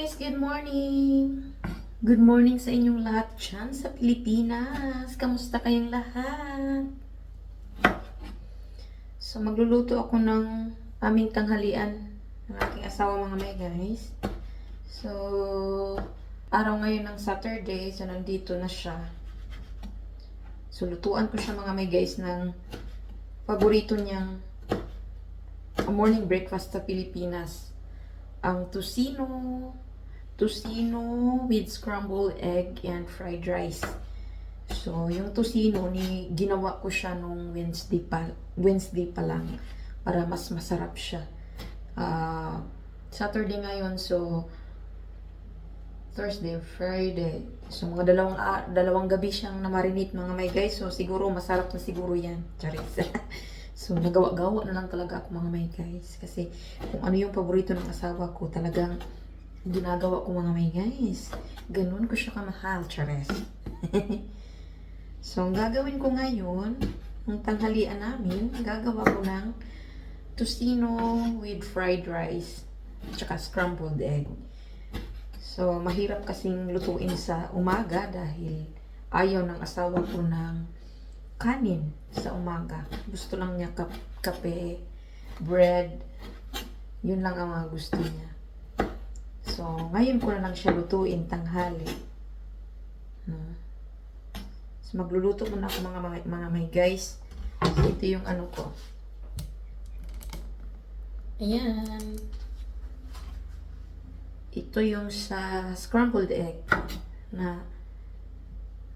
guys! Good morning! Good morning sa inyong lahat dyan sa Pilipinas. Kamusta kayong lahat? So, magluluto ako ng aming tanghalian ng aking asawa mga may guys. So, araw ngayon ng Saturday. So, nandito na siya. So, lutuan ko siya mga may guys ng paborito niyang morning breakfast sa Pilipinas. Ang tocino with scrambled egg and fried rice. So, yung tocino ginawa ko siya nung Wednesday pa lang para mas masarap siya. Saturday ngayon, so Thursday, Friday. So, mga dalawang gabi siyang na-marinate mga may guys. So, siguro masarap na siguro yan. Charis. So, nagawa-gawa na lang talaga ako mga may guys. Kasi, kung ano yung paborito ng asawa ko, talagang ginagawa ko mga may guys. Ganun ko siya kamahal, Charis. So, ang gagawin ko ngayon, ng tanghalian namin, gagawa ko ng tocino with fried rice, tsaka scrambled egg. So, mahirap kasing lutuin sa umaga dahil ayaw ng asawa ko ng kanin sa umaga. Gusto lang niya kape, bread. Yun lang ang mga gusto niya. So, ngayon ko na lang siya lutuin tanghali. So, magluluto muna ako mga may guys. So, ito yung ano ko. Ayan. Ito yung sa scrambled egg na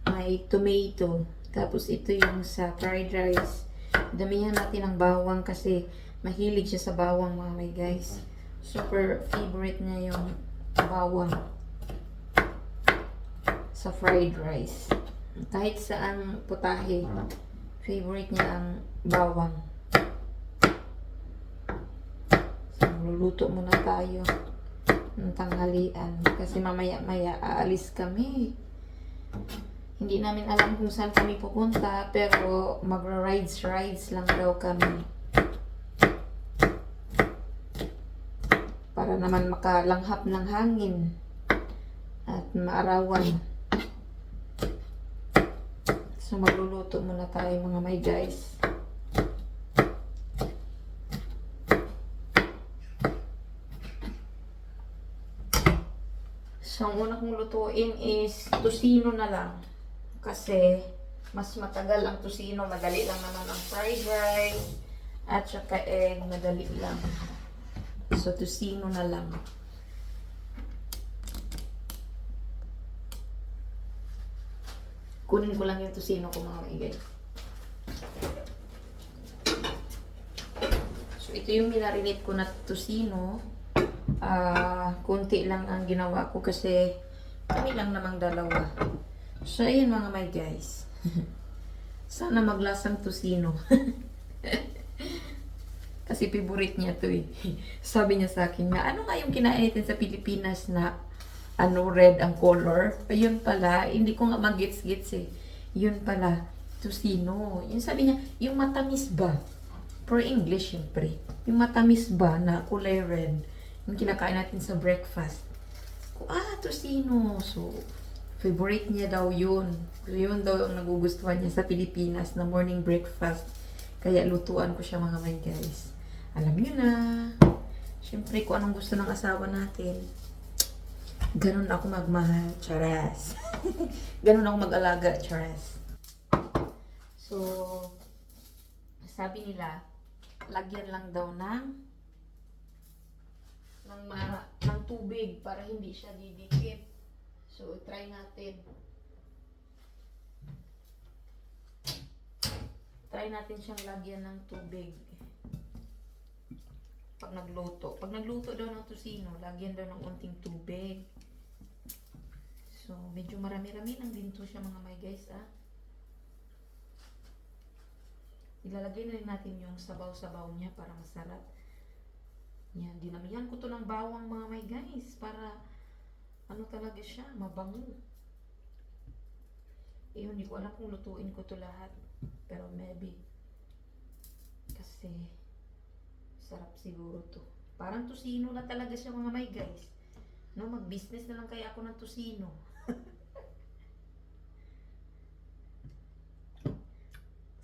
may tomato. Tapos ito yung sa fried rice. Damihan natin ang bawang kasi mahilig siya sa bawang mga may guys. Super favorite niya yung bawang sa fried rice. Kahit saan putahe, favorite niya ang bawang. So, luluto muna tayo ng tanghalian kasi mamaya-maya aalis kami. Hindi namin alam kung saan kami pupunta, pero magra-rides lang daw kami. Para naman makalanghap ng hangin at maarawan. So, magluluto muna tayo mga may guys. So, ang una kong lutuin is tocino na lang. Kasi, mas matagal ang tocino. Madali lang naman ang fried rice. At saka egg, madali lang. So, tocino na lang. Kunin ko lang yung tocino ko mga maigay. So, ito yung minarinate ko na tocino. Kunti lang ang ginawa ko kasi kami lang namang dalawa. So, ayun mga my guys. Sana maglasang tocino. Kasi favorite niya to eh. Sabi niya sa akin na, ano nga yung kinain natin sa Pilipinas na red ang color? Ayun pala, hindi ko nga mag-gets eh. Yun pala, tocino. Yun sabi niya, yung matamis ba? For English, syempre. Yung matamis ba na kulay red? Yung kinakain natin sa breakfast. Tocino. So, favorite niya daw yun. Yun daw ang nagugustuhan niya sa Pilipinas na morning breakfast. Kaya lutuan ko siya mga my guys. Alam niyo na. Siyempre kung anong gusto ng asawa natin. Ganun ako magmahal. Charas. Ganun ako mag-alaga. Charas. So, sabi nila, lagyan lang daw ng tubig para hindi siya didikit. So, try natin. Try natin siyang lagyan ng tubig. Pag nagluto. Pag nagluto daw ng tocino, lagyan daw ng unting tubig. So, medyo marami-rami lang din to siya mga my guys, Ilalagay na rin natin yung sabaw-sabaw niya para masarap. Yan, dinamihan ko to ng bawang mga my guys para ano talaga siya, mabango. Hindi ko alam kung lutuin ko to lahat. Pero maybe. Kasi sarap siguro to. Parang tocino na talaga siya mga my guys. No, mag-business na lang kaya ako ng tusino.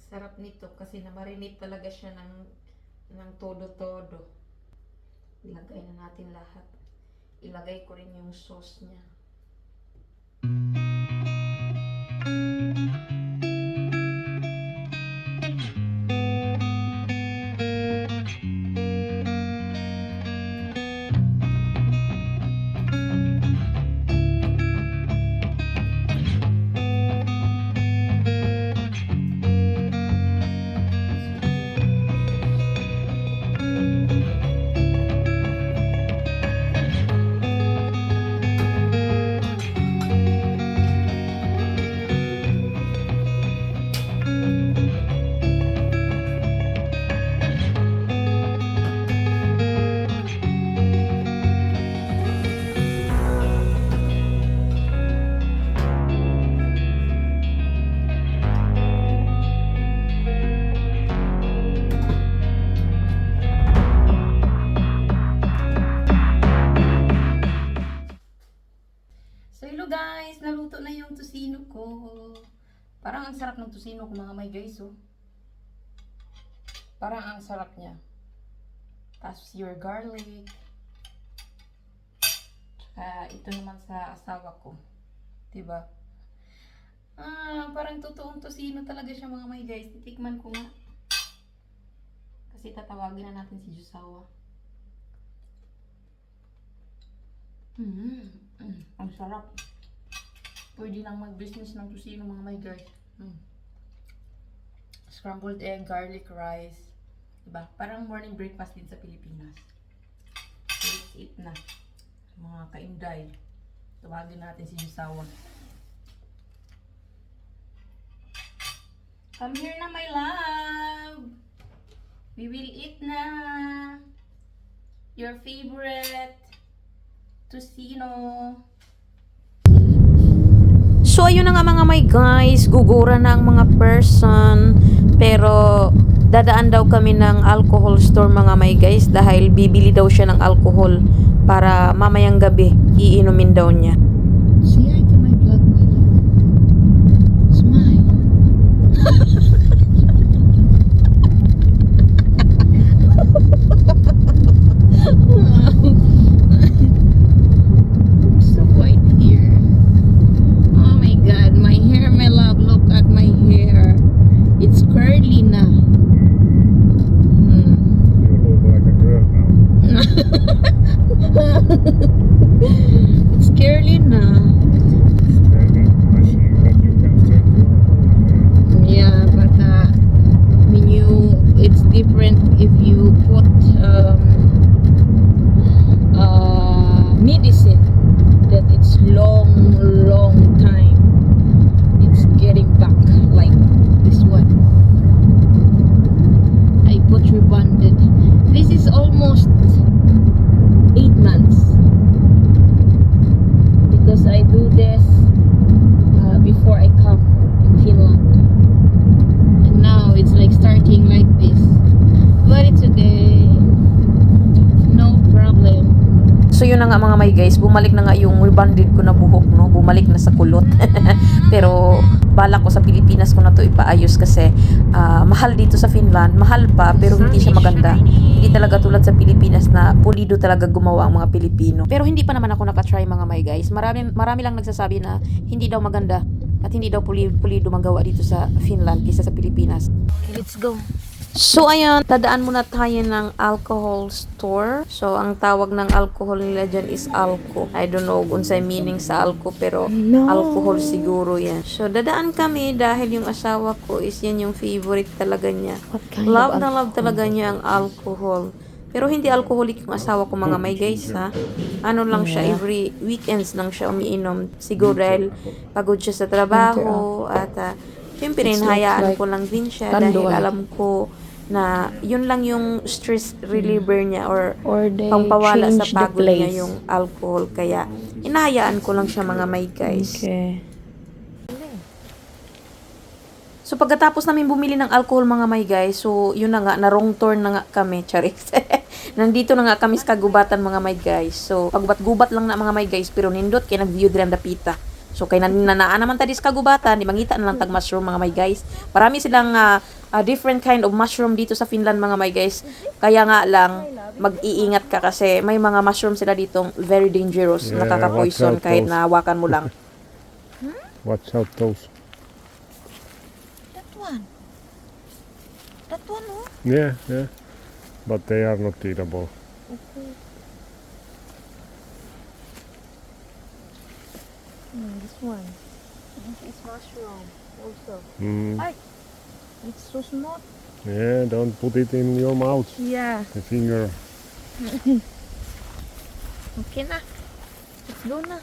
Sarap nito kasi na-marinate talaga siya ng todo-todo. Ilagay na natin lahat. Ilagay ko rin yung sauce niya. So hello guys, naluto na yung tusino ko. Parang ang sarap ng tusino ko mga may guys, oh. Parang ang sarap niya. Tapos your garlic. Ito naman sa asawa ko. Diba? Parang totoong tusino talaga siya mga may guys. Titikman ko nga. Kasi tatawagin na natin si Josawa. Ang sarap. Pwede lang mag-business ng tusino mga my guys. Scrambled egg, garlic rice. Diba? Parang morning breakfast din sa Pilipinas. Let's eat na. Mga kainday. Tawagin natin si Josawa. Come here na my love. We will eat na. Your favorite tusino. So ayun na nga mga my guys, gugura na ang mga person, pero dadaan daw kami ng alcohol store mga my guys dahil bibili daw siya ng alcohol para mamayang gabi iinumin daw niya. Say hi to my vlog, my love. Smile. It's curly na. Yeah, but when it's different if you put medicine that it's long time. It's getting back like this one. I put rebonded. This is almost 8 months because I do this before I come in Finland, and now it's like starting like this, but it's okay, no problem. So yun na nga mga my guys, bumalik na nga yung rebonded ko na buhok, no? Bumalik na sa kulot. Pero balak ko sa Pilipinas ko na to ipaayos kasi mahal dito sa Finland, mahal pa pero hindi siya maganda. Hindi talaga tulad sa Pilipinas na pulido talaga gumawa ang mga Pilipino. Pero hindi pa naman ako nakatry mga my guys. Marami lang nagsasabi na hindi daw maganda at hindi daw pulido magawa dito sa Finland kaysa sa Pilipinas. Okay, let's go. So ayan, dadaan muna tayo ng alcohol store. So ang tawag ng alcohol nila dyan is alco. I don't know kung sa'y meaning sa alco pero alcohol siguro yan. So dadaan kami dahil yung asawa ko is yan yung favorite talaga niya. Love na love talaga niya ang alcohol. Pero hindi alcoholic yung asawa ko mga may guys ha. Ano lang siya, every weekends lang siya umiinom. Siguro dahil pagod siya sa trabaho at siyempre hinahayaan ko lang din siya dahil alam ko na yun lang yung stress reliever niya or pampawala sa pagod niya yung alcohol. Kaya inahayaan ko lang siya mga may guys. Okay. So pagkatapos namin bumili ng alcohol mga may guys, so yun na nga, na wrong turn na nga kami, charis. Nandito na nga kami sa kagubatan mga may guys. So, paggubat-gubat lang na mga may guys, pero nindot kay nag-view dire ang dapita. So, kay nanaan naman tadi sa kagubatan, di mangita na lang tag mushroom mga may guys. Marami silang different kind of mushroom dito sa Finland mga may guys. Kaya nga lang, mag-iingat ka kasi may mga mushroom sila dito very dangerous, Yeah, nakaka-poison watch out kahit those. na hawakan mo lang. Watch out those. That one. That one, oh. Yeah, yeah. But they are not eatable. Okay. This one. This mushroom also. Mm. Ay, it's so small. Yeah, don't put it in your mouth. Yeah. The finger. Okay na. Let's go na.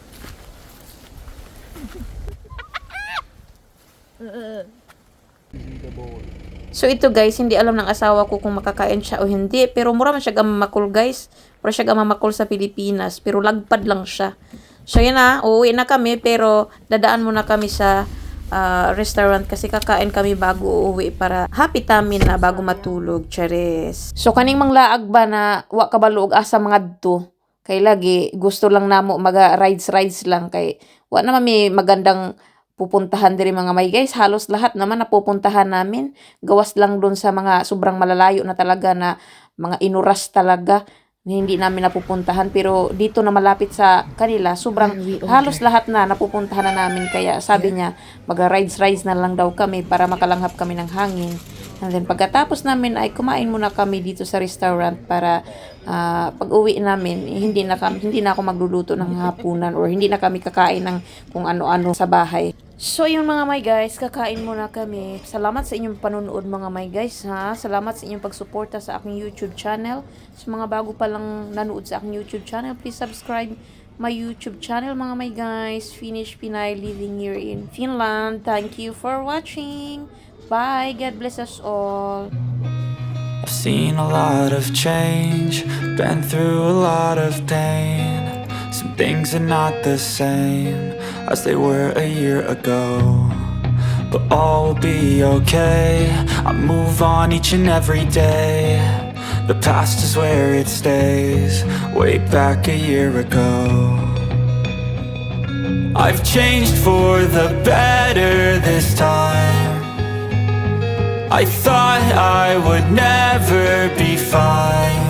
So ito guys, hindi alam ng asawa ko kung makakain siya o hindi. Pero mura man siya gamamakul guys. Mura siya gamamakul sa Pilipinas. Pero lagpad lang siya. So yun na, uuwi na kami. Pero dadaan muna kami sa restaurant kasi kakain kami bago uuwi para happy tamin na bago matulog. Charis. So kaning manglaag ba na wa kabalo og asa mga dto. Kay lagi gusto lang namo maga rides lang kay wa naman may magandang pupuntahan diri mga may guys. Halos lahat naman napupuntahan namin. Gawas lang dun sa mga sobrang malalayo na talaga na mga inuras talaga na hindi namin napupuntahan. Pero dito na malapit sa kanila, sobrang halos lahat na napupuntahan na namin. Kaya sabi niya, mag-rides na lang daw kami para makalanghap kami ng hangin. And then pagkatapos namin ay kumain muna kami dito sa restaurant para pag-uwi namin, hindi na ako magluluto ng hapunan or hindi na kami kakain ng kung ano-ano sa bahay. So yun mga my guys, kakain muna kami. Salamat sa inyong panonood mga my guys ha. Salamat sa inyong pagsuporta sa aking YouTube channel. Sa mga bago pa lang nanood sa aking YouTube channel, please subscribe my YouTube channel mga my guys. Finnish Pinay living here in Finland. Thank you for watching. Bye. God bless us all. I've seen a lot of change, been through a lot of pain. Some things are not the same as they were a year ago, but all will be okay. I move on each and every day. The past is where it stays, way back a year ago. I've changed for the better this time. I thought I would never be fine,